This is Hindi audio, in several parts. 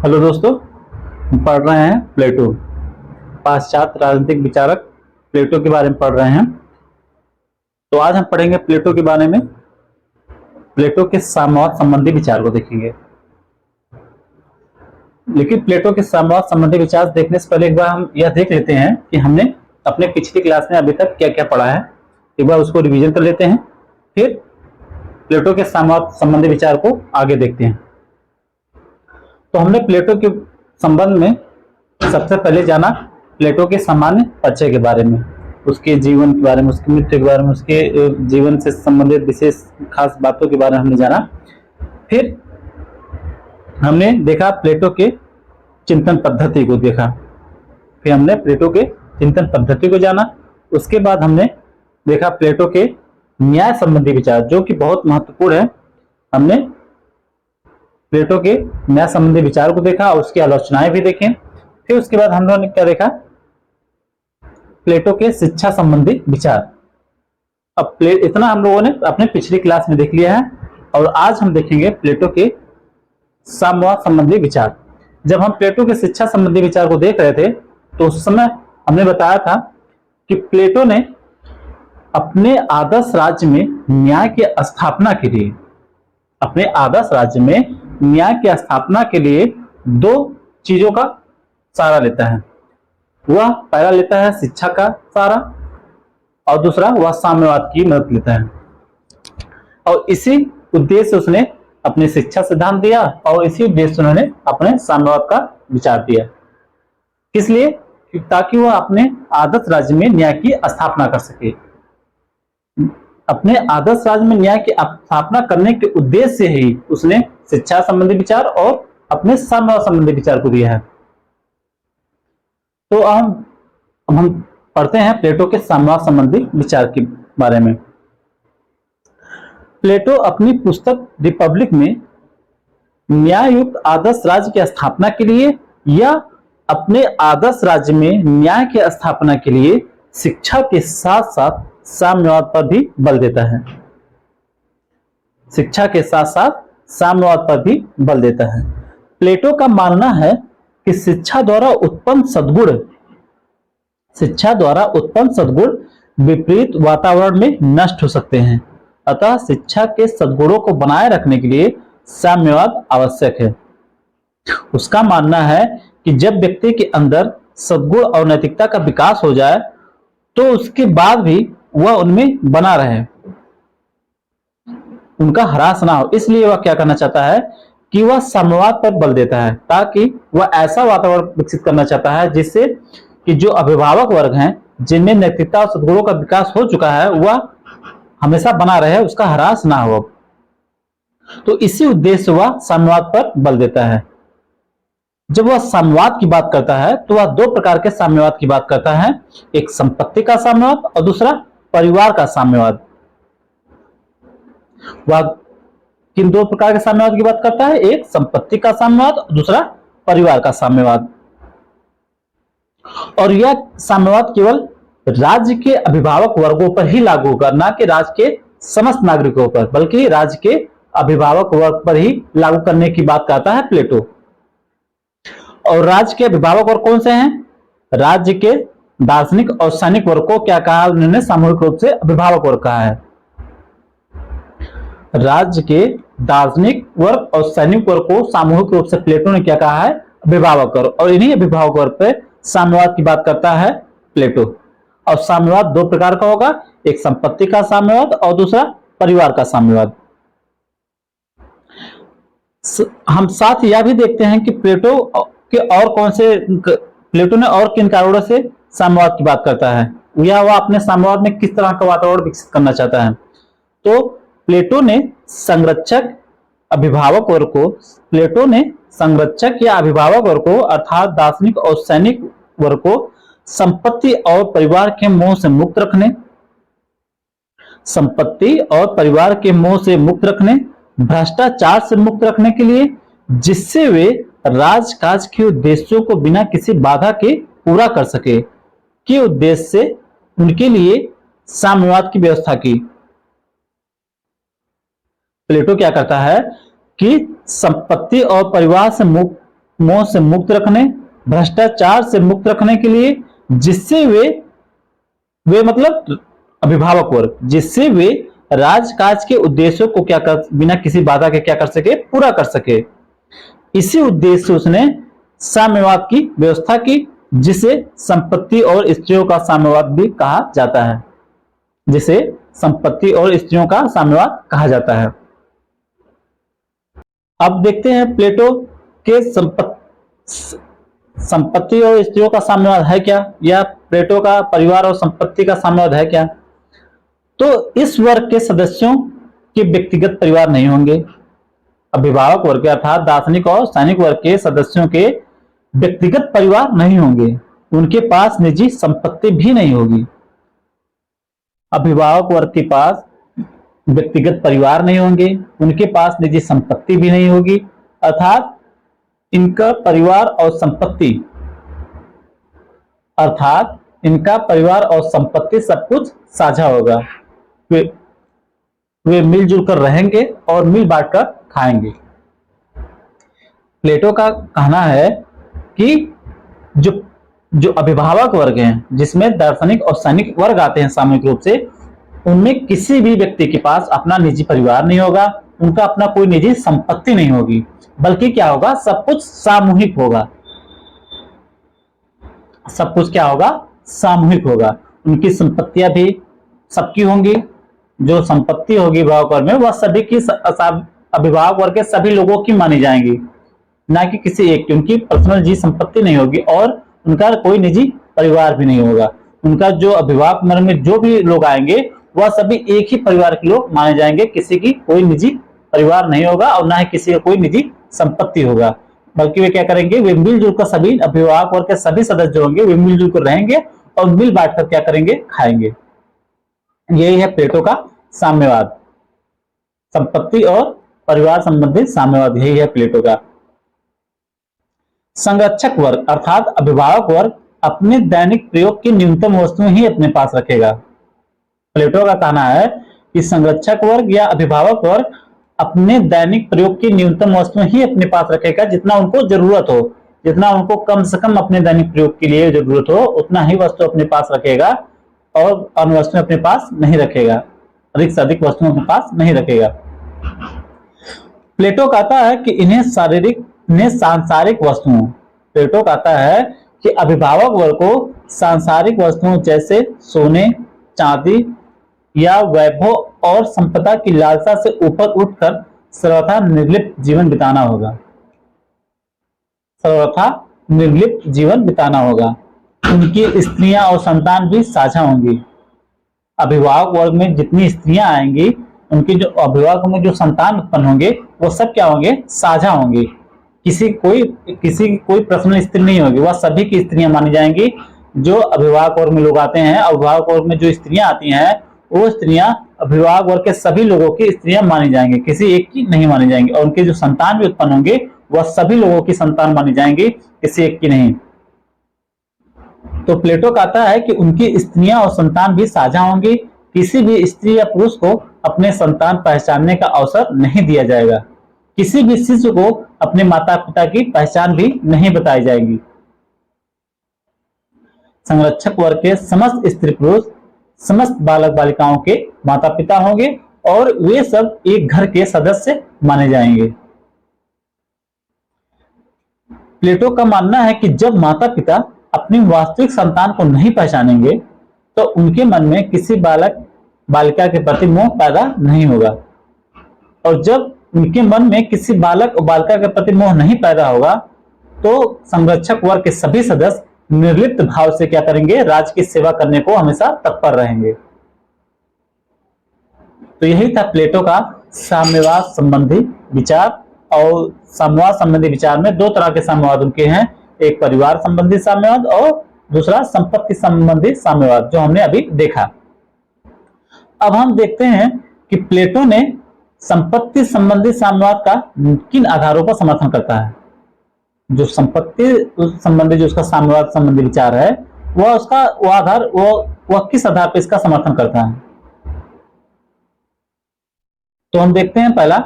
हेलो दोस्तों, हम पढ़ रहे हैं प्लेटो। पाश्चात्य राजनीतिक विचारक प्लेटो के बारे में पढ़ रहे हैं। तो आज हम पढ़ेंगे प्लेटो के बारे में। प्लेटो के साम्यवाद संबंधी विचार को देखेंगे। लेकिन प्लेटो के साम्यवाद संबंधी विचार देखने से पहले एक बार हम यह देख लेते हैं कि हमने अपने पिछली क्लास में अभी तक क्या क्या पढ़ा है। एक बार उसको रिवीजन कर लेते हैं, फिर प्लेटो के साम्यवाद संबंधी विचार को आगे देखते हैं। तो हमने प्लेटो के संबंध में सबसे पहले जाना प्लेटो के सामान्य परिचय के बारे में, उसके जीवन के बारे में, उसकी मृत्यु के बारे में, उसके जीवन से संबंधित विशेष खास बातों के बारे में हमने जाना। फिर हमने देखा प्लेटो के चिंतन पद्धति को देखा, फिर हमने प्लेटो के चिंतन पद्धति को जाना। उसके बाद हमने देखा प्लेटो के न्याय संबंधी विचार, जो कि बहुत महत्वपूर्ण है। हमने प्लेटो के न्याय संबंधी विचार को देखा और उसकी आलोचनाएं भी देखें। फिर उसके बाद हम लोगों ने क्या देखा, प्लेटो के शिक्षा संबंधी विचार। अब इतना हम लोगों ने अपने पिछली क्लास में देख लिया है और आज हम देखेंगे प्लेटो के साम्यवाद संबंधी विचार। जब हम प्लेटो के शिक्षा संबंधी विचार को देख रहे थे तो उस समय हमने बताया था कि प्लेटो ने अपने आदर्श राज्य में न्याय की स्थापना के लिए, अपने आदर्श राज्य में न्याय की स्थापना के लिए दो चीजों का सहारा लेता है। वह पहला लेता है शिक्षा का सहारा और दूसरा वह साम्यवाद की मदद लेता है। और इसी उद्देश्य से उसने अपने शिक्षा सिद्धांत दिया और इसी उद्देश्य से उन्होंने अपने साम्यवाद का विचार दिया। किस लिए? ताकि वह अपने आदर्श राज्य में न्याय की स्थापना कर सके। अपने आदर्श राज्य में न्याय की स्थापना करने के उद्देश्य से ही उसने शिक्षा संबंधी विचार और अपने साम्यवाद संबंधी विचार को दिया है। तो अब हम पढ़ते हैं प्लेटो के साम्यवाद संबंधी विचार के बारे में। प्लेटो अपनी पुस्तक रिपब्लिक में न्याययुक्त आदर्श राज्य की स्थापना के लिए या अपने आदर्श राज्य में न्याय की स्थापना के लिए शिक्षा के साथ साथ साम्यवाद पर भी बल देता है। शिक्षा के साथ साथ साम्यवाद पर भी बल देता है। प्लेटो का मानना है कि शिक्षा द्वारा उत्पन्न सद्गुण विपरीत वातावरण में नष्ट हो सकते हैं। अतः शिक्षा के सद्गुणों को बनाए रखने के लिए साम्यवाद आवश्यक है। उसका मानना है कि जब व्यक्ति के अंदर सद्गुण और नैतिकता का विकास हो जाए तो उसके बाद भी वह उनमें बना रहे, उनका ह्रास ना हो। इसलिए वह क्या करना चाहता है कि वह साम्यवाद पर बल देता है, ताकि वह ऐसा वातावरण विकसित करना चाहता है जिससे कि जो अभिभावक वर्ग हैं, जिनमें नैतिकता और सद्गुणों का विकास हो चुका है, वह हमेशा बना रहे, उसका ह्रास ना हो। तो इसी उद्देश्य से वह साम्यवाद पर बल देता है। जब वह साम्यवाद की बात करता है तो वह दो प्रकार के साम्यवाद की बात करता है, एक संपत्ति का साम्यवाद और दूसरा परिवार का साम्यवाद। वह किन दो प्रकार के साम्यवाद की बात करता है? एक संपत्ति का साम्यवाद और दूसरा परिवार का साम्यवाद। और यह साम्यवाद केवल राज्य के अभिभावक वर्गों पर ही लागू होगा, ना कि राज्य के समस्त नागरिकों पर, बल्कि राज्य के अभिभावक वर्ग पर ही लागू करने की बात करता है प्लेटो। और राज्य के अभिभावक वर्ग कौन से हैं? राज्य के दार्शनिक और सैनिक वर्ग को क्या कहा उन्होंने? सामूहिक रूप से अभिभावक वर्ग कहा है। राज्य के दार्शनिक वर्ग और सैनिक वर्ग को सामूहिक रूप से प्लेटो ने क्या कहा है? अभिभावक वर्ग। और इन्हीं अभिभावक वर्ग पे साम्यवाद की बात करता है प्लेटो। और साम्यवाद दो प्रकार का होगा, एक संपत्ति का साम्यवाद और दूसरा परिवार का साम्यवाद। हम साथ यह भी देखते हैं कि प्लेटो ने और किन कारणों से साम्यवाद की बात करता है, या वह अपने साम्यवाद में किस तरह का वातावरण विकसित करना चाहता है। तो प्लेटो ने संरक्षक या अभिभावक वर्ग को अर्थात दार्शनिक और सैनिक वर्ग को संपत्ति और परिवार के मोह से मुक्त रखने, भ्रष्टाचार से मुक्त रखने के लिए, जिससे वे राजकाज के उद्देश्यों को बिना किसी बाधा के पूरा कर सके, के उद्देश्य से उनके लिए साम्यवाद की व्यवस्था की। प्लेटो क्या करता है कि संपत्ति और परिवार से मोह से मुक्त रखने, भ्रष्टाचार से मुक्त रखने के लिए, जिससे वे मतलब अभिभावक वर्ग, जिससे वे राजकाज के उद्देश्यों को क्या कर, बिना किसी बाधा के क्या कर सके, पूरा कर सके। इसी उद्देश्य से उसने साम्यवाद की व्यवस्था की, जिसे संपत्ति और स्त्रियों का साम्यवाद भी कहा जाता है, जिसे संपत्ति और स्त्रियों का साम्यवाद कहा जाता है। अब देखते हैं प्लेटो के संपत्ति और स्त्रियों का साम्यवाद है क्या, या प्लेटो का परिवार और संपत्ति का साम्यवाद है क्या। तो इस वर्ग के सदस्यों के व्यक्तिगत परिवार नहीं होंगे। अभिभावक वर्ग अर्थात दार्शनिक और सैनिक वर्ग के सदस्यों के व्यक्तिगत परिवार नहीं होंगे, उनके पास निजी संपत्ति भी नहीं होगी। अभिभावक वर्ग के पास व्यक्तिगत परिवार नहीं होंगे, उनके पास निजी संपत्ति भी नहीं होगी, अर्थात इनका परिवार और संपत्ति सब कुछ साझा होगा। वे मिलजुल कर रहेंगे और मिल बांट कर खाएंगे। प्लेटो का कहना है कि जो अभिभावक वर्ग हैं, जिसमें दार्शनिक और सैनिक वर्ग आते हैं सामूहिक रूप से, उनमें किसी भी व्यक्ति के पास अपना निजी परिवार नहीं होगा, उनका अपना कोई निजी संपत्ति नहीं होगी, बल्कि क्या होगा, सब कुछ सामूहिक होगा। सब कुछ क्या होगा, सामूहिक होगा। उनकी संपत्तियां भी सबकी होंगी। जो संपत्ति होगी अभिभावक वर्ग में, वह सभी की अभिभावक वर्ग के सभी लोगों की मानी जाएंगी, ना कि किसी एक की। उनकी पर्सनल निजी संपत्ति नहीं होगी और उनका कोई निजी परिवार भी नहीं होगा। उनका जो अभिभावक वर्ग में जो भी लोग आएंगे, वह सभी एक ही परिवार के लोग माने जाएंगे। किसी की कोई निजी परिवार नहीं होगा और ना ही किसी का कोई निजी संपत्ति होगा, बल्कि वे क्या करेंगे, वे मिलजुल कर, सभी अभिभावक वर्ग के सभी सदस्य जो होंगे वे मिलजुल कर रहेंगे और मिल बांट कर क्या करेंगे, खाएंगे। यही है प्लेटो का साम्यवाद, संपत्ति और परिवार संबंधित साम्यवाद, यही है प्लेटो का। संरक्षक वर्ग अर्थात अभिभावक वर्ग अपने दैनिक प्रयोग की न्यूनतम वस्तुएं ही अपने पास रखेगा। प्लेटो का कहना है कि संरक्षक वर्ग या अभिभावक वर्ग अपने दैनिक प्रयोग की न्यूनतम वस्तुएं ही अपने पास रखेगा। जितना उनको जरूरत हो, जितना उनको कम से कम अपने दैनिक प्रयोग के लिए जरूरत हो, उतना ही वस्तु अपने पास रखेगा और अन्य वस्तुएं अपने पास नहीं रखेगा, अधिक से अधिक वस्तुएं अपने पास नहीं रखेगा। प्लेटो कहता है कि इन्हें सांसारिक वस्तुओं, प्लेटो कहता है कि अभिभावक वर्ग को सांसारिक वस्तुओं जैसे सोने, चांदी या वैभव और संपदा की लालसा से ऊपर उठकर सर्वथा निर्लिप्त जीवन बिताना होगा। सर्वथा निर्लिप्त जीवन बिताना होगा। उनकी स्त्रियां और संतान भी साझा होंगी। अभिभावक वर्ग में जितनी स्त्रियां आएंगी, उनकी जो अभिभावक में जो संतान उत्पन्न होंगे, वो सब क्या होंगे, साझा होंगे। किसी की कोई पर्सनल स्त्री नहीं होगी, वह सभी की स्त्रियां मानी जाएंगी। जो अभिभावक वर्ग में लोग आते हैं, अभिभावक वर्ग में जो स्त्रियां आती हैं, वो स्त्रियां अभिभावक वर्ग के सभी लोगों की स्त्रियां मानी जाएंगी, किसी एक की नहीं मानी जाएंगी। और उनके जो संतान भी उत्पन्न होंगे, वह सभी लोगों की संतान मानी जाएंगी, किसी एक की नहीं। तो प्लेटो कहता है कि उनकी स्त्रियां और संतान भी साझा होंगी। किसी भी स्त्री या पुरुष को अपने संतान पहचानने का अवसर नहीं दिया जाएगा। किसी भी शिशु को अपने माता पिता की पहचान भी नहीं बताई जाएगी। संरक्षक वर्ग के समस्त स्त्री पुरुष, समस्त बालक बालिकाओं के माता पिता होंगे और वे सब एक घर के सदस्य माने जाएंगे। प्लेटो का मानना है कि जब माता पिता अपनी वास्तविक संतान को नहीं पहचानेंगे, तो उनके मन में किसी बालक बालिका के प्रति मोह पैदा नहीं होगा। और जब उनके मन में किसी बालक और बालिका के प्रति मोह नहीं पैदा होगा, तो संरक्षक वर्ग के सभी सदस्य निर्लिप्त भाव से क्या करेंगे, राज्य की सेवा करने को हमेशा तत्पर रहेंगे। तो यही था प्लेटो का साम्यवाद संबंधी विचार। और साम्यवाद संबंधी विचार में दो तरह के साम्यवाद उनके हैं, एक परिवार संबंधी साम्यवाद और दूसरा संपत्ति संबंधी साम्यवाद, जो हमने अभी देखा। अब हम देखते हैं कि प्लेटो ने संपत्ति संबंधी साम्यवाद का किन आधारों पर समर्थन करता है। जो संपत्ति संबंधी जो उसका साम्यवाद संबंधी विचार है, वह किस आधार पर इसका समर्थन करता है। तो हम देखते हैं, पहला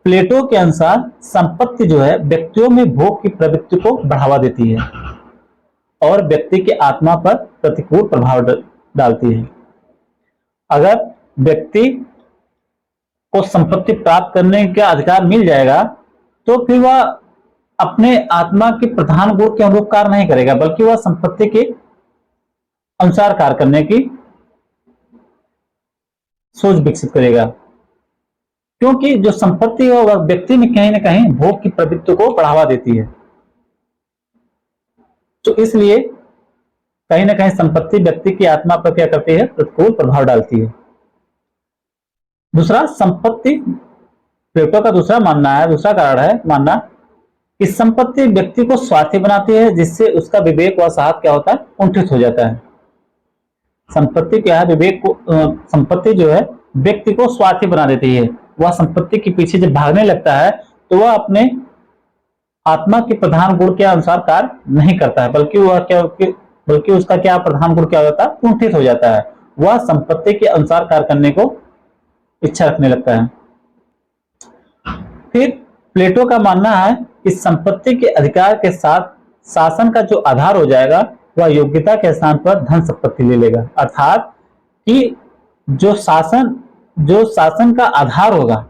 प्लेटो के अनुसार संपत्ति जो है व्यक्तियों में भोग की प्रवृत्ति को बढ़ावा देती है और व्यक्ति की आत्मा पर प्रतिकूल प्रभाव डालती है। अगर व्यक्ति को संपत्ति प्राप्त करने का अधिकार मिल जाएगा तो फिर वह अपने आत्मा के प्रधान गुण के अनुरूप कार्य नहीं करेगा, बल्कि वह संपत्ति के अनुसार कार्य करने की सोच विकसित करेगा, क्योंकि जो संपत्ति है वह व्यक्ति में कहीं ना कहीं भोग की प्रवृत्ति को बढ़ावा देती है। तो इसलिए कहीं ना कहीं संपत्ति व्यक्ति की आत्मा पर क्या करती है, प्रतिकूल प्रभाव डालती है। दूसरा, संपत्ति, प्लेटो का दूसरा कारण है मानना कि संपत्ति व्यक्ति को स्वार्थी बनाती है, जिससे उसका विवेक व साहस क्या होता है, कुंठित हो जाता है। संपत्ति क्या है, संपत्ति जो है व्यक्ति को स्वार्थी बना देती है। वह संपत्ति के पीछे जब भागने लगता है तो वह अपने आत्मा के प्रधान गुण के अनुसार कार्य नहीं करता है, बल्कि उसका क्या प्रधान गुण क्या होता है, कुंठित हो जाता है। वह संपत्ति के अनुसार कार्य करने को इच्छा रखने लगता है। फिर प्लेटो का मानना है कि संपत्ति के अधिकार के साथ शासन का जो आधार हो जाएगा वह योग्यता के स्थान पर धन संपत्ति ले लेगा। अर्थात कि जो शासन का आधार होगा,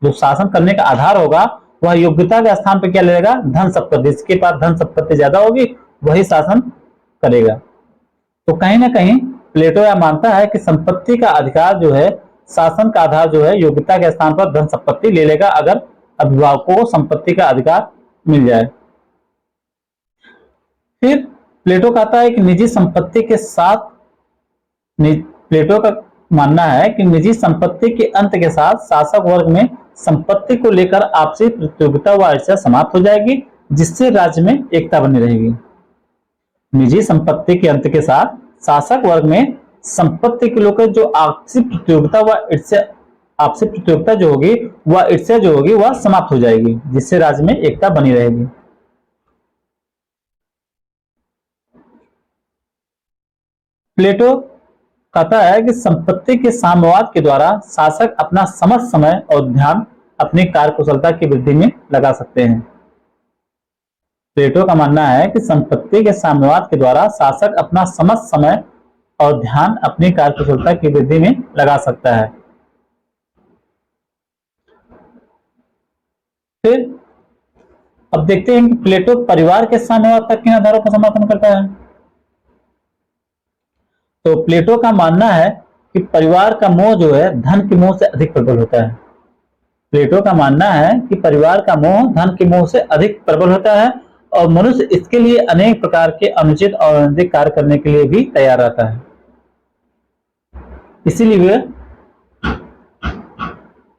जो शासन करने का आधार होगा, वह योग्यता के स्थान पर क्या ले लेगा, धन संपत्ति। जिसके पास धन संपत्ति ज्यादा होगी वही शासन करेगा। तो कहीं ना कहीं प्लेटो यह मानता है कि संपत्ति का अधिकार जो है, शासन का आधार जो है, योग्यता के स्थान पर धन संपत्ति ले लेगा अगर अभिभावकों को संपत्ति का अधिकार मिल जाए। फिर प्लेटो कहता है कि प्लेटो का मानना है कि निजी संपत्ति के अंत के साथ शासक वर्ग में संपत्ति को लेकर आपसी प्रतियोगिता व ईर्ष्या समाप्त हो जाएगी, जिससे राज्य में एकता बनी रहेगी। निजी संपत्ति के अंत के साथ शासक वर्ग में संपत्ति के लेकर जो आपसी प्रतियोगिता जो होगी, वह ईर्ष्या जो होगी वह समाप्त हो जाएगी, जिससे राज्य में एकता बनी रहेगी। प्लेटो कहता है कि संपत्ति के साम्यवाद के द्वारा शासक अपना समस्त समय और ध्यान अपनी कार्यकुशलता की वृद्धि में लगा सकते हैं। प्लेटो का मानना है कि संपत्ति के साम्यवाद के द्वारा शासक अपना समस्त समय और ध्यान अपनी कार्यकुशलता की वृद्धि में लगा सकता है। फिर अब देखते हैं कि प्लेटो परिवार के साम्यवाद तक किन आधारों का समर्थन करता है। तो प्लेटो का मानना है कि परिवार का मोह जो है धन के मोह से अधिक प्रबल होता है। प्लेटो का मानना है कि परिवार का मोह धन के मोह से अधिक प्रबल होता है और मनुष्य इसके लिए अनेक प्रकार के अनुचित और अनैतिक कार्य करने के लिए भी तैयार रहता है।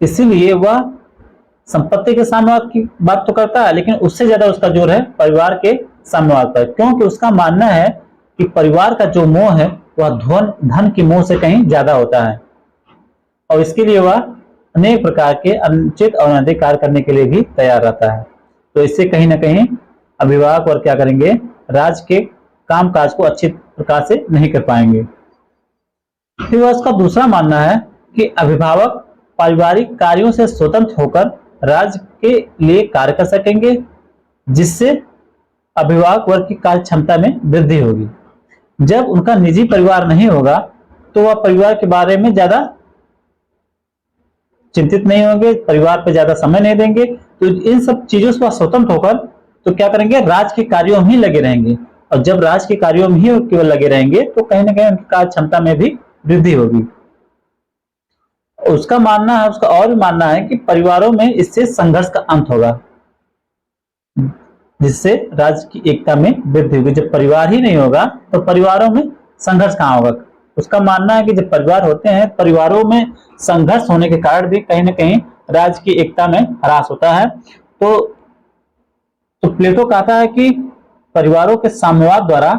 इसीलिए वह संपत्ति के साम्यवाद की बात तो करता है, लेकिन उससे ज्यादा उसका जोर है परिवार के साम्यवाद पर, क्योंकि उसका मानना है कि परिवार का जो मोह है वह धन के मोह से कहीं ज्यादा होता है और इसके लिए वह अनेक प्रकार के अनुचित और अनैतिक कार्य करने के लिए भी तैयार रहता है। तो इससे कहीं ना कहीं अभिभावक और क्या करेंगे, राज्य के कामकाज को अच्छी प्रकार से नहीं कर पाएंगे। फिर उसका दूसरा मानना है कि अभिभावक पारिवारिक कार्यों से स्वतंत्र होकर राज्य के लिए कार्य कर सकेंगे, जिससे अभिभावक वर्ग की कार्य क्षमता में वृद्धि होगी। जब उनका निजी परिवार नहीं होगा तो वह परिवार के बारे में ज्यादा चिंतित नहीं होंगे, परिवार पर ज्यादा समय नहीं देंगे। तो इन सब चीजों से वह स्वतंत्र होकर तो क्या करेंगे, राज्य के कार्यों में ही लगे रहेंगे और जब राज्य के कार्यों में ही केवल लगे रहेंगे तो कहीं ना कहीं उनकी कार्य क्षमता में भी वृद्धि होगी। उसका और भी मानना है कि परिवारों में इससे संघर्ष का अंत होगा, जिससे राज्य की एकता में वृद्धि होगी। जब परिवार ही नहीं होगा तो परिवारों में संघर्ष कहाँ होगा। उसका मानना है कि जब परिवार होते हैं, परिवारों में संघर्ष होने के कारण भी कहीं ना कहीं राज्य की एकता में ह्रास होता है। तो प्लेटो कहता है कि परिवारों के साम्यवाद द्वारा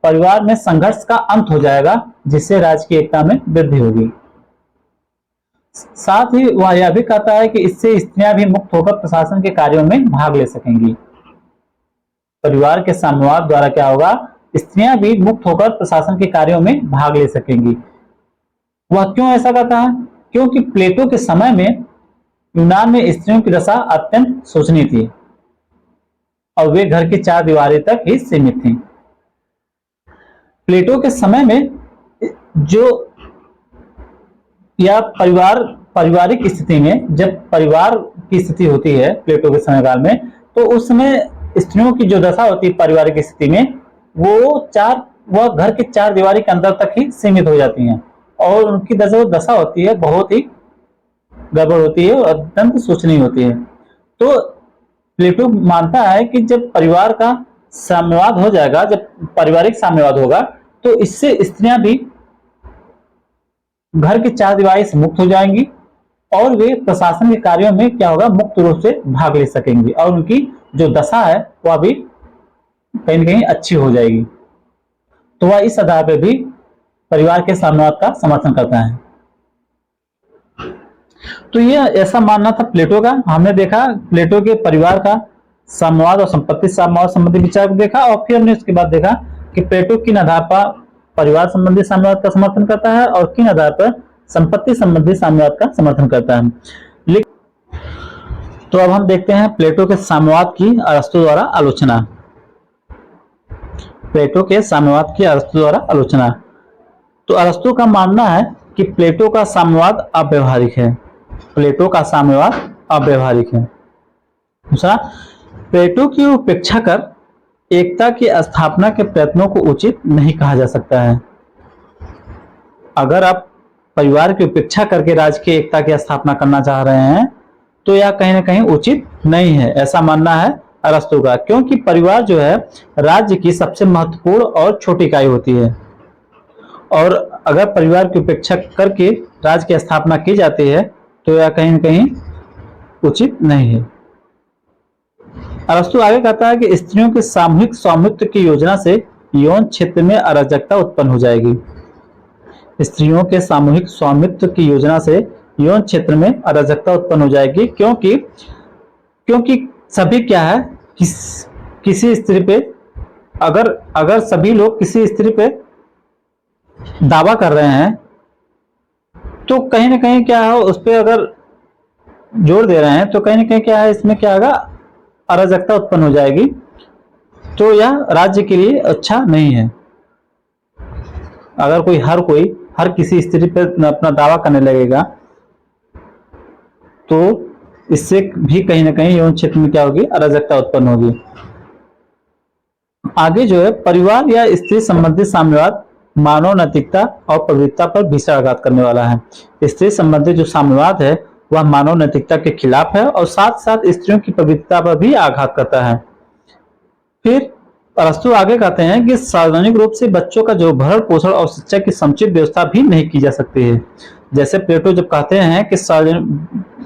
परिवार में संघर्ष का अंत हो जाएगा, जिससे राज्य की एकता में वृद्धि होगी। साथ ही वह यह भी कहता है कि इससे स्त्रियां भी मुक्त होकर प्रशासन के कार्यों में भाग ले सकेंगी। परिवार के साम्यवाद द्वारा क्या होगा, स्त्रियां भी मुक्त होकर प्रशासन के कार्यों में भाग ले सकेंगी। वह क्यों ऐसा कहता है, क्योंकि प्लेटो के समय में यूनान में स्त्रियों की दशा अत्यंत शोचनीय थी और वे घर की चार दीवारी तक ही सीमित थीं। प्लेटो के समय में जो या पारिवारिक स्थिति में, जब परिवार की स्थिति होती है प्लेटो के समयकाल में, तो उस समय स्त्रियों की जो दशा होती है पारिवारिक स्थिति में, वह घर के चार दीवारी के अंदर तक ही सीमित हो जाती हैं और उनकी दशा होती है बहुत ही गड़बड़ होती है और अत्यंत शोचनीय होती है। तो प्लेटो मानता है कि जब परिवार का साम्यवाद हो जाएगा, जब पारिवारिक साम्यवाद होगा, तो इससे स्त्रियां भी घर की चार दीवारी से मुक्त हो जाएंगी और वे प्रशासन के कार्यों में क्या होगा, मुक्त रूप से भाग ले सकेंगी और उनकी जो दशा है वह भी कहीं न कहीं अच्छी हो जाएगी। तो वह इस आधार पर भी परिवार के साम्यवाद का समर्थन करता है। तो यह ऐसा मानना था प्लेटो का। हमने देखा प्लेटो के परिवार का साम्यवाद और संपत्ति साम्यवाद संबंधी विचार को देखा और फिर हमने उसके बाद देखा कि प्लेटो किन आधार पर परिवार संबंधी साम्यवाद का समर्थन करता है और किन आधार पर संपत्ति संबंधी साम्यवाद का समर्थन करता है। तो अब हम देखते हैं प्लेटो के साम्यवाद की अरस्तु द्वारा आलोचना। प्लेटो के साम्यवाद की अरस्तु द्वारा आलोचना। तो अरस्तु का मानना है कि प्लेटो का साम्यवाद अव्यवहारिक है। प्लेटो का साम्यवाद अव्यवहारिक है। दूसरा, प्लेटो की उपेक्षा कर एकता की स्थापना के प्रयत्नों को उचित नहीं कहा जा सकता है। अगर आप परिवार की उपेक्षा करके राज्य की एकता की स्थापना करना चाह रहे हैं तो यह कहीं ना कहीं उचित नहीं है, ऐसा मानना है अरस्तु का। क्योंकि परिवार जो है राज्य की सबसे महत्वपूर्ण और छोटी इकाई होती है और अगर परिवार की उपेक्षा करके राज्य की स्थापना की जाती है तो यह कहीं ना कहीं उचित नहीं है। अरस्तु आगे कहता है कि स्त्रियों के सामूहिक स्वामित्व की योजना से यौन क्षेत्र में अराजकता उत्पन्न हो जाएगी। स्त्रियों के सामूहिक स्वामित्व की योजना से यौन क्षेत्र में अराजकता उत्पन्न हो जाएगी क्योंकि सभी क्या है, किसी स्त्री पे अगर सभी लोग किसी स्त्री पे दावा कर रहे हैं तो कहीं ना कहीं क्या है, उस पर अगर जोर दे रहे हैं तो कहीं ना कहीं क्या है, इसमें क्या होगा, अराजकता उत्पन्न हो जाएगी। तो यह राज्य के लिए अच्छा नहीं है। अगर हर किसी स्त्री पर अपना दावा करने लगेगा तो इससे भी कहीं ना कहीं यौन क्षेत्र में क्या होगी, अराजकता उत्पन्न होगी। आगे जो है परिवार या स्त्री संबंधी साम्यवाद मानव नैतिकता और पवित्रता पर भीषण आघात करने वाला है। स्त्री संबंधी जो साम्यवाद है वह मानव नैतिकता के खिलाफ है और साथ साथ स्त्रियों की पवित्रता पर भी आघात करता है। फिर अरस्तु आगे कहते हैं कि सार्वजनिक रूप से बच्चों का जो भरण पोषण और शिक्षा की समुचित व्यवस्था भी नहीं की जा सकती है। जैसे प्लेटो जब कहते हैं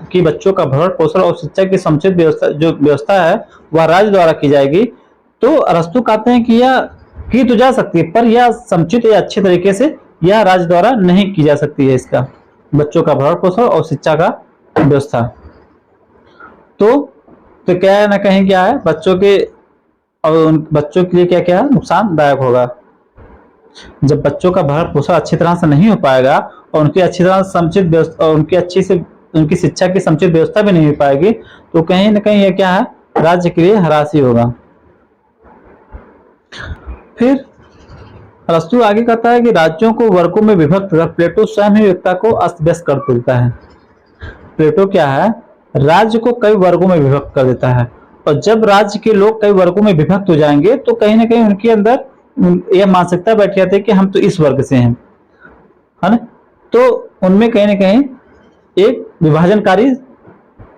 कि बच्चों का भरण पोषण और शिक्षा की समुचित व्यवस्था है वह राज्य द्वारा की जाएगी, तो अरस्तु कहते हैं कि यह की तो जा सकती है पर यह समुचित या अच्छे तरीके से यह राज्य द्वारा नहीं की जा सकती है। इसका बच्चों का भरण पोषण और शिक्षा का व्यवस्था तो क्या ना कहीं क्या है, बच्चों के लिए क्या क्या नुकसानदायक होगा। जब बच्चों का भरण पोषण अच्छी तरह से नहीं हो पाएगा और उनकी अच्छी तरह समुचित व्यवस्था और उनकी शिक्षा की समुचित व्यवस्था भी नहीं हो पाएगी तो कहीं ना कहीं यह क्या है, राज्य के लिए हरासी होगा। फिर अरस्तु आगे कहता है कि राज्यों को वर्गों में विभक्त कर प्लेटो स्वयं ही एकता को अस्त व्यस्त कर देता है। प्लेटो क्या है, राज्य को कई वर्गों में विभक्त कर देता है और जब राज्य के लोग कई वर्गों में विभक्त हो जाएंगे तो कहीं ना कहीं उनके अंदर यह मानसिकता बैठ जाती है कि हम तो इस वर्ग से हैं, है ना। तो उनमें कहीं ना कहीं एक विभाजनकारी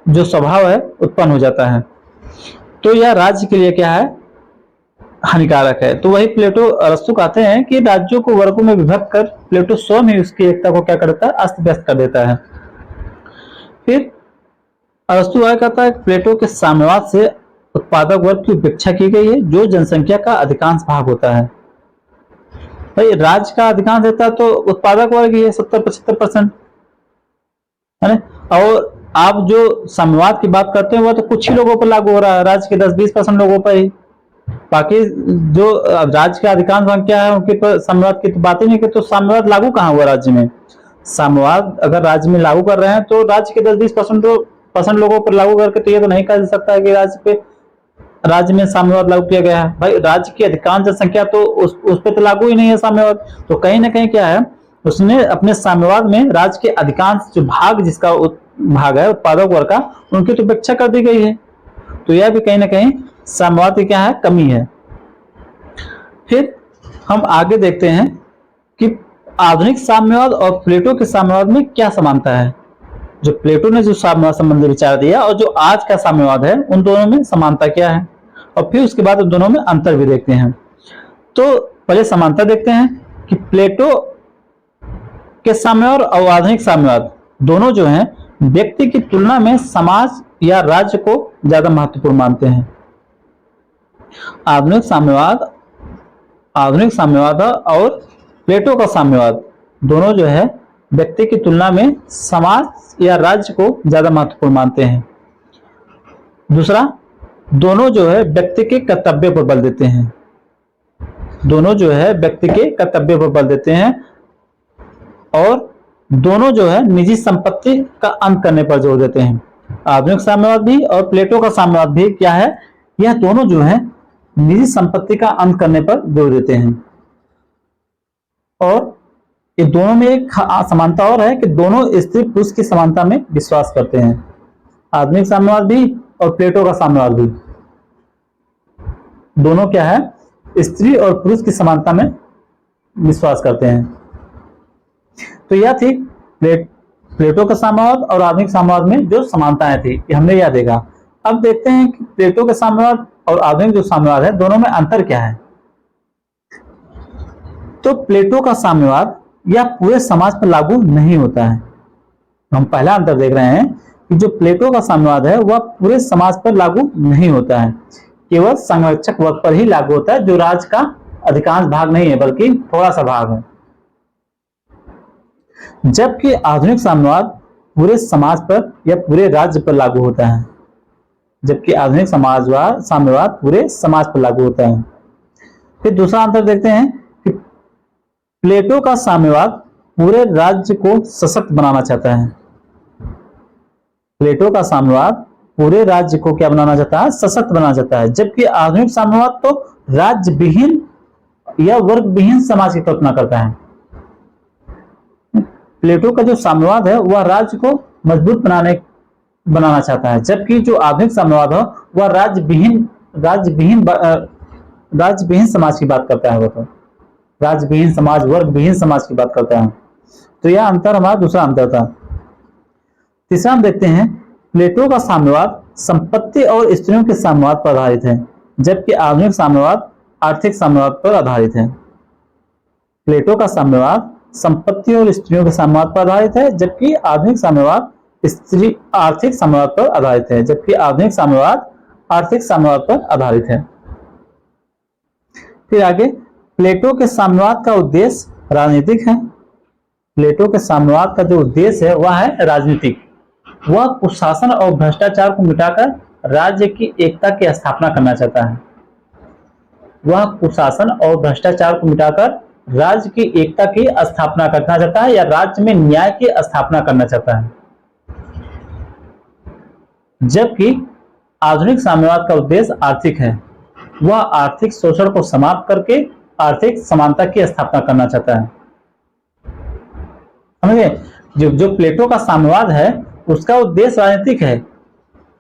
जो स्वभाव है उत्पन्न हो जाता है। तो यह राज्य के लिए क्या है, हानिकारक है। तो वही प्लेटो अरस्तु कहते हैं कि राज्यों को वर्गों में विभक्त कर प्लेटो स्वयं ही उसकी एकता को क्या करता है, अस्त व्यस्त कर देता है। फिर अरस्तु आगे कहता है प्लेटो के साम्यवाद से उत्पादक वर्ग की उपेक्षा की गई है जो जनसंख्या का अधिकांश भाग होता है। भाई राज्य का अधिकांश रहता है तो उत्पादक वर्ग ही है 70-75%, है ना। और आप जो साम्यवाद की बात करते हैं वह तो कुछ ही लोगों पर लागू हो रहा है, राज्य के 10-20% लोगों पर ही। बाकी जो राज्य का अधिकांश भाग क्या है उनके पर साम्यवाद की तो बात ही नहीं की। तो साम्यवाद लागू कहाँ हुआ राज्य में? साम्यवाद अगर राज्य में लागू कर रहे हैं तो राज्य के 10-20% तो परसेंट लोगों पर लागू करके तो ये तो नहीं कह सकता है कि राज्य में साम्यवाद लागू किया गया है। भाई राज्य की अधिकांश जनसंख्या तो उस पर तो लागू ही नहीं है साम्यवाद। तो कहीं ना कहीं क्या है, उसने अपने साम्यवाद में राज्य के अधिकांश जो भाग, जिसका भाग है उत्पादक वर्ग का, उनकी तो उपेक्षा कर दी गई है। तो यह भी कहीं ना कहीं साम्यवाद की क्या है, कमी है। फिर हम आगे देखते हैं कि आधुनिक साम्यवाद और प्लेटो के साम्यवाद में क्या समानता है। जो प्लेटो ने जो साम्यवाद संबंधी विचार दिया और जो आज का साम्यवाद है, उन दोनों में समानता क्या है, और फिर उसके बाद उन दोनों में अंतर भी देखते हैं। तो पहले समानता देखते हैं कि प्लेटो के साम्यवाद और आधुनिक साम्यवाद दोनों जो हैं व्यक्ति की तुलना में समाज या राज्य को ज्यादा महत्वपूर्ण मानते हैं। आधुनिक साम्यवाद और प्लेटो का साम्यवाद दोनों जो है व्यक्ति की तुलना में समाज या राज्य को ज्यादा महत्वपूर्ण मानते हैं। दूसरा, दोनों जो है व्यक्ति के कर्तव्य पर बल देते हैं। दोनों जो है व्यक्ति के कर्तव्य पर बल देते हैं और दोनों जो है निजी संपत्ति का अंत करने पर जोर देते हैं। आधुनिक साम्यवाद भी और प्लेटो का साम्यवाद भी क्या है, यह दोनों जो है निजी संपत्ति का अंत करने पर जोर देते हैं। और ये दोनों में एक समानता और है कि दोनों स्त्री पुरुष की समानता में विश्वास करते हैं। आधुनिक साम्यवाद भी और प्लेटो का साम्यवाद भी दोनों क्या है, स्त्री और पुरुष की समानता में विश्वास करते हैं। तो यह थी प्लेटो का साम्यवाद और आधुनिक साम्यवाद में जो समानताएं थी, ये हमने यह देखा। अब देखते हैं कि प्लेटो के साम्यवाद और आधुनिक जो साम्यवाद है, दोनों में अंतर क्या है। तो प्लेटो का साम्यवाद यह पूरे समाज पर लागू नहीं होता है। हम पहला अंतर देख रहे हैं कि जो प्लेटो का साम्यवाद है वह पूरे समाज पर लागू नहीं होता है, केवल संरक्षक वर्ग पर ही लागू होता है, जो राज्य का अधिकांश भाग नहीं है बल्कि थोड़ा सा भाग है। जबकि आधुनिक साम्यवाद पूरे समाज पर या पूरे राज्य पर लागू होता है। जबकि आधुनिक साम्यवाद पूरे समाज पर लागू होता है। फिर दूसरा अंतर देखते हैं कि प्लेटो का साम्यवाद पूरे राज्य को सशक्त बनाना चाहता है। प्लेटो का साम्यवाद पूरे राज्य को क्या बनाना चाहता है, सशक्त बनाना चाहता है। जबकि आधुनिक साम्यवाद तो राज्य विहीन या वर्ग विहीन समाज की कल्पना करता है। प्लेटो का जो साम्यवाद है वह राज्य को मजबूत बनाना चाहता है, जबकि जो आधुनिक साम्यवाद है वह राज्य विहीन समाज की बात करता है। वो तो राज्य विहीन समाज, वर्ग विहीन समाज की बात करता है। तो यह अंतर हमारा दूसरा अंतर था। तीसरा हम देखते हैं, प्लेटो का साम्यवाद संपत्ति और स्त्रियों के साम्यवाद पर आधारित है, जबकि आधुनिक साम्यवाद आर्थिक साम्यवाद पर आधारित है। प्लेटो का साम्यवाद संपत्ति और स्त्रियों के साम्यवाद पर आधारित है, जबकि आधुनिक साम्यवाद आर्थिक साम्यवाद पर आधारित है। जबकि आधुनिक साम्यवाद आर्थिक साम्यवाद पर आधारित है। फिर आगे, प्लेटो के साम्यवाद का उद्देश्य राजनीतिक है। प्लेटो के साम्यवाद का जो उद्देश्य है वह है राजनीतिक। वह कुशासन और भ्रष्टाचार को मिटाकर राज्य की एकता की स्थापना करना चाहता है। वह कुशासन और भ्रष्टाचार को मिटाकर राज्य की एकता की स्थापना करना चाहता है या राज्य में न्याय की स्थापना करना चाहता है। जबकि आधुनिक साम्यवाद का उद्देश्य आर्थिक है। वह आर्थिक शोषण को समाप्त करके आर्थिक समानता की स्थापना करना चाहता है। समझे, जो प्लेटो का साम्यवाद है उसका उद्देश्य राजनीतिक है।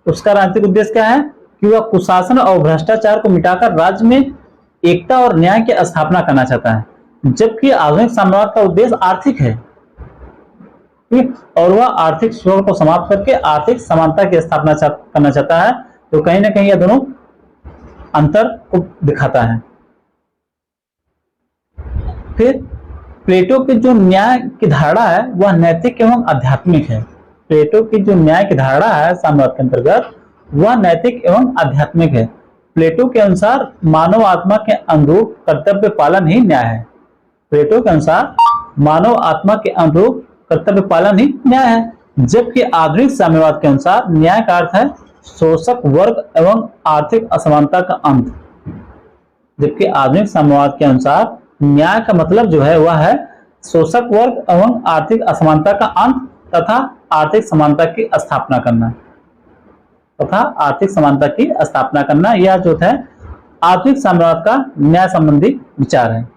उसका राजनीतिक उद्देश्य क्या है कि वह कुशासन और भ्रष्टाचार को मिटाकर राज्य में एकता और न्याय की स्थापना करना चाहता है। जबकि आधुनिक साम्यवाद का उद्देश्य आर्थिक है और वह आर्थिक शोषण को समाप्त करके आर्थिक समानता की स्थापना करना चाहता है। तो कहीं ना कहीं यह दोनों अंतर को दिखाता है। फिर प्लेटो की जो न्याय की धारणा है वह नैतिक एवं आध्यात्मिक है। प्लेटो की जो न्याय की धारणा है साम्यवाद के अंतर्गत वह नैतिक एवं आध्यात्मिक है। प्लेटो के अनुसार मानव आत्मा के अनुरूप कर्तव्य पालन ही न्याय है। प्लेटो के अनुसार मानव आत्मा के अनुरूप कर्तव्य पालन ही न्याय है। जबकि आधुनिक साम्यवाद के अनुसार न्याय का अर्थ है शोषक वर्ग एवं आर्थिक असमानता का अंत। जबकि आधुनिक साम्यवाद के अनुसार न्याय का मतलब जो है वह है शोषक वर्ग एवं आर्थिक असमानता का अंत तथा आर्थिक समानता की स्थापना करना। तथा आर्थिक समानता की स्थापना करना, यह जो है आधुनिक साम्यवाद का न्याय संबंधी विचार है।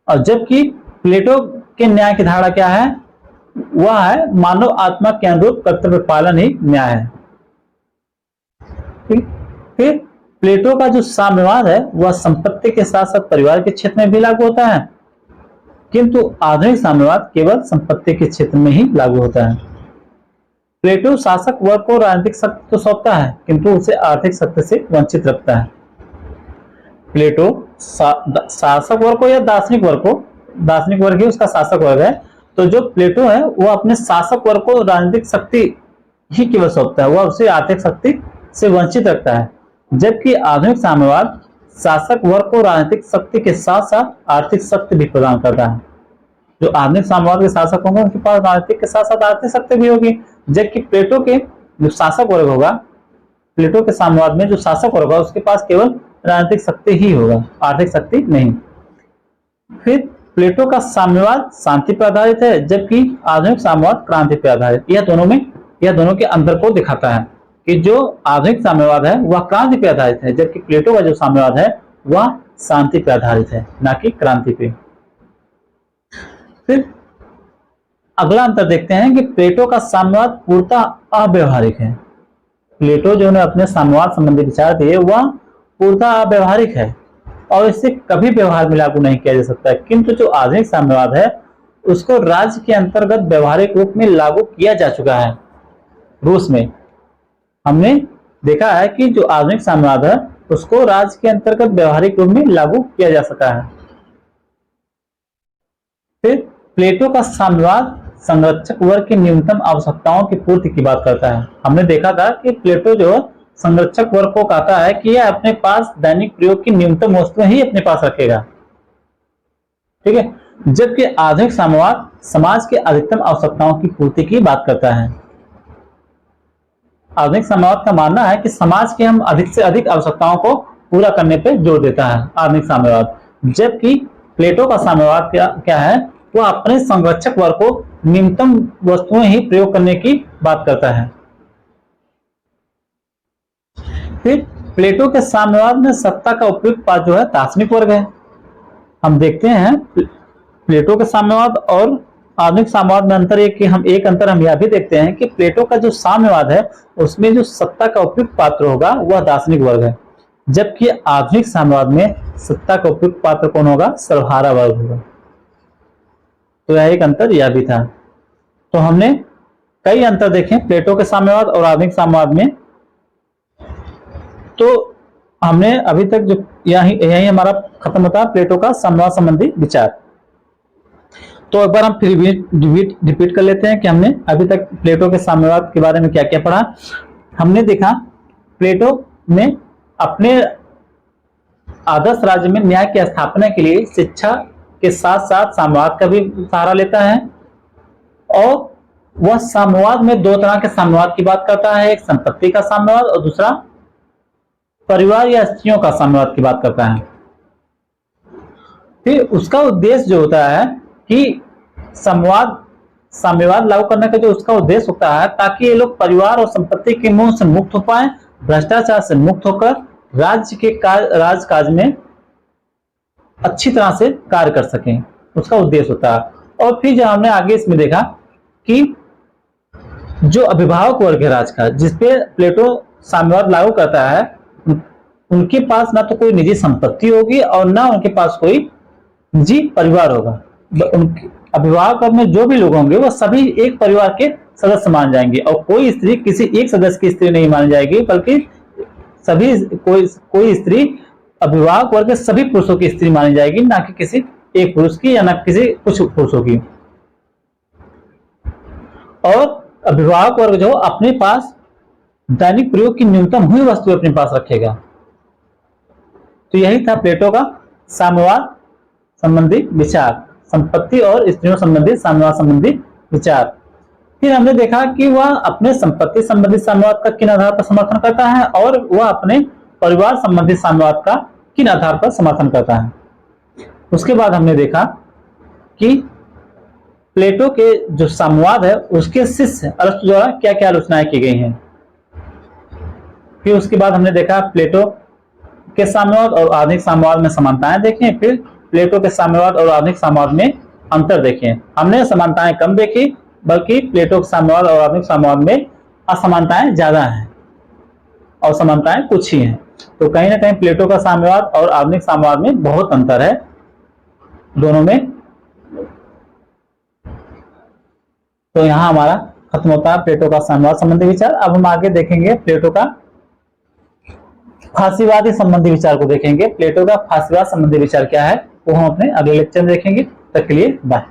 और जबकि प्लेटो के न्याय की धारणा क्या है, वह है मानव आत्मा के अनुरूप कर्तव्य पालन ही न्याय है। फिर प्लेटो का जो साम्यवाद है वह संपत्ति के साथ साथ परिवार के क्षेत्र में भी लागू होता है, किंतु आधुनिक साम्यवाद केवल संपत्ति के क्षेत्र में ही लागू होता है। प्लेटो शासक वर्ग को राजनीतिक शक्ति तो सौंपता है, किंतु उसे आर्थिक शक्ति से वंचित रखता है। प्लेटो शासक वर्ग को या दार्शनिक वर्ग ही उसका शासक वर्ग है, तो जो प्लेटो है वह अपने शासक वर्ग को राजनीतिक शक्ति ही केवल सौंपता है, वह उसे आर्थिक शक्ति से वंचित रखता है। जबकि आधुनिक साम्यवाद शासक वर्ग को राजनीतिक शक्ति के साथ साथ आर्थिक शक्ति भी प्रदान करता है। जो आधुनिक साम्यवाद के शासक होंगे उनके पास राजनीतिक के साथ साथ आर्थिक शक्ति भी होगी, जबकि प्लेटो के जो शासक वर्ग होगा, प्लेटो के साम्यवाद में जो शासक वर्ग होगा उसके पास केवल राजनीतिक शक्ति ही होगा, आर्थिक शक्ति नहीं। फिर प्लेटो का साम्यवाद शांति पर आधारित है, जबकि आधुनिक साम्यवाद क्रांति पर आधारित। यह दोनों के अंतर को दिखाता है कि जो आधुनिक साम्यवाद है वह क्रांति पर आधारित है, जबकि प्लेटो का जो साम्यवाद है वह शांति पर आधारित है, ना कि क्रांति पे। फिर अगला अंतर देखते हैं कि प्लेटो का साम्यवाद पूर्णतः अव्यवहारिक है। प्लेटो जो ने अपने साम्यवाद संबंधी विचार दिए वह पूर्णतः अव्यवहारिक है और इसे कभी व्यवहार में लागू नहीं किया जा सकता है, किंतु जो आधुनिक साम्यवाद है उसको राज्य के अंतर्गत व्यवहारिक रूप में लागू किया जा चुका है। रूस में हमने देखा है कि जो आधुनिक साम्यवाद है उसको राज्य के अंतर्गत व्यवहारिक रूप में लागू किया जा सका है। फिर प्लेटो का साम्यवाद संरक्षक वर्ग की न्यूनतम आवश्यकताओं की पूर्ति की बात करता है। हमने देखा था कि प्लेटो जो संरक्षक वर्ग को कहता है कि यह अपने पास दैनिक प्रयोग की न्यूनतम वस्तुएं ही अपने पास रखेगा, ठीक है, जबकि आधुनिक साम्यवाद समाज के अधिकतम आवश्यकताओं की पूर्ति की बात करता है। आधुनिक साम्यवाद का मानना है कि समाज की हम अधिक से अधिक आवश्यकताओं को पूरा करने पर जोर देता है आधुनिक साम्यवाद, जबकि प्लेटो का साम्यवाद क्या है, वह अपने संरक्षक वर्ग को न्यूनतम वस्तुएं ही प्रयोग करने की बात करता है। फिर प्लेटो के साम्यवाद में सत्ता का उपयुक्त पात्र जो है दार्शनिक वर्ग है। हम देखते हैं प्लेटो के साम्यवाद और आधुनिक साम्यवाद में अंतर एक अंतर हम यह भी देखते हैं कि प्लेटो का जो साम्यवाद है उसमें जो सत्ता का उपयुक्त पात्र होगा वह दार्शनिक वर्ग है, जबकि आधुनिक साम्यवाद में सत्ता का उपयुक्त पात्र कौन होगा, सर्वहारा वर्ग होगा। तो यह एक अंतर यह भी था। तो हमने कई अंतर देखे प्लेटो के साम्यवाद और आधुनिक साम्यवाद में। तो हमने अभी तक जो यही हमारा खत्म होता है प्लेटो का साम्यवाद संबंधी विचार। तो एक बार हम फिर रिपीट कर लेते हैं कि हमने अभी तक प्लेटो के साम्यवाद के बारे में क्या क्या पढ़ा। हमने देखा प्लेटो ने अपने आदर्श राज्य में न्याय की स्थापना के लिए शिक्षा के साथ साथ साम्यवाद का भी सहारा लेता है, और वह साम्यवाद में दो तरह के साम्यवाद की बात करता है, एक संपत्ति का साम्यवाद और दूसरा परिवार या स्त्रियों का साम्यवाद की बात करता है। फिर उसका उद्देश्य जो होता है कि साम्यवाद लागू करने का जो उसका उद्देश्य होता है ताकि ये लोग परिवार और संपत्ति के मोह से मुक्त हो पाए, भ्रष्टाचार से मुक्त होकर राज्य के राजकाज में अच्छी तरह से कार्य कर सकें, उसका उद्देश्य होता है। और फिर जब हमने आगे इसमें देखा कि जो अभिभावक वर्ग है राज का, जिसपे प्लेटो साम्यवाद लागू करता है, उनके पास ना तो कोई निजी संपत्ति होगी और ना उनके पास कोई निजी परिवार होगा। अभिभावक वर्ग में जो भी लोग होंगे वो सभी एक परिवार के सदस्य माने जाएंगे और कोई स्त्री किसी एक सदस्य की स्त्री नहीं मानी जाएगी, बल्कि सभी कोई स्त्री अभिभावक वर्ग के सभी पुरुषों की स्त्री मानी जाएगी, ना कि किसी एक पुरुष की या ना किसी कुछ पुरुषों की। और अभिभावक वर्ग जो अपने पास दैनिक प्रयोग की न्यूनतम हुई वस्तु अपने पास रखेगा। तो यही था प्लेटो का साम्यवाद संबंधी विचार, संपत्ति और स्त्रियों संबंधी साम्यवाद संबंधी विचार। फिर हमने देखा कि वह अपने संपत्ति संबंधी साम्यवाद का किन आधार पर समर्थन करता है और वह अपने परिवार संबंधी साम्यवाद का किन आधार पर समर्थन करता है। उसके बाद हमने देखा कि प्लेटो के जो साम्यवाद है उसके शिष्य अरस्तु द्वारा क्या क्या आलोचनाएं की गई हैं। फिर उसके बाद हमने देखा प्लेटो के साम्यवाद और आधुनिक साम्यवाद में समानताएं देखें, फिर प्लेटो के साम्यवाद और आधुनिक साम्यवाद में अंतर देखें। हमने समानताएं कम देखी, बल्कि प्लेटो के साम्यवाद और आधुनिक साम्यवाद में असमानताएं ज्यादा हैं और समानताएं कुछ ही हैं। तो कहीं ना कहीं प्लेटो का साम्यवाद और आधुनिक साम्यवाद में बहुत अंतर है दोनों में। तो यहाँ हमारा खत्म होता है प्लेटो का साम्यवाद संबंधी विचार। अब हम आगे देखेंगे प्लेटो का फासीवादी संबंधी विचार को देखेंगे। प्लेटो का फासीवाद संबंधी विचार क्या है वो हम अपने अगले लेक्चर में देखेंगे। तब तक के लिए बाय।